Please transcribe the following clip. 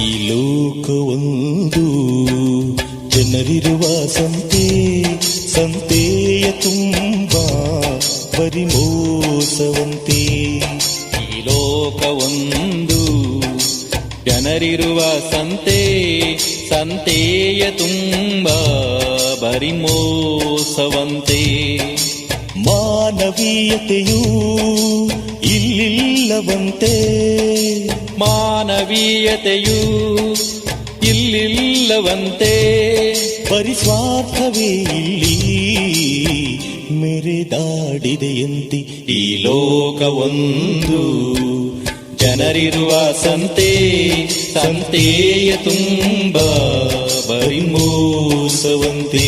ಈ ಲೋಕವೊಂದು ಜನರಿರುವ ಸಂತೆ, ಸಂತೆಯ ತುಂಬ ಬರಿ ಮೋಸವಂತೆ. ಈ ಲೋಕವೊಂದು ಜನರಿರುವ ಸಂತೆ, ಸಂತೆಯ ತುಂಬ ಬರಿ ಮೋಸವಂತೆ. ಮಾನವೀಯತೆಯೂ ಇಲ್ಲಿಲ್ಲವಂತೆ, ಮಾನವೀಯತೆಯೂ ಇಲ್ಲಿಲ್ಲವಂತೆ. ಬರಿ ಸ್ವಾರ್ಥವೇ ಇಲ್ಲಿ ಮೆರೆದಾಡಿದೆಯಂತೆ. ಈ ಲೋಕವೊಂದು ಜನರಿರುವ ಸಂತೆ, ಸಂತೆಯ ತುಂಬ ಬರಿ ಮೋಸವಂತೆ.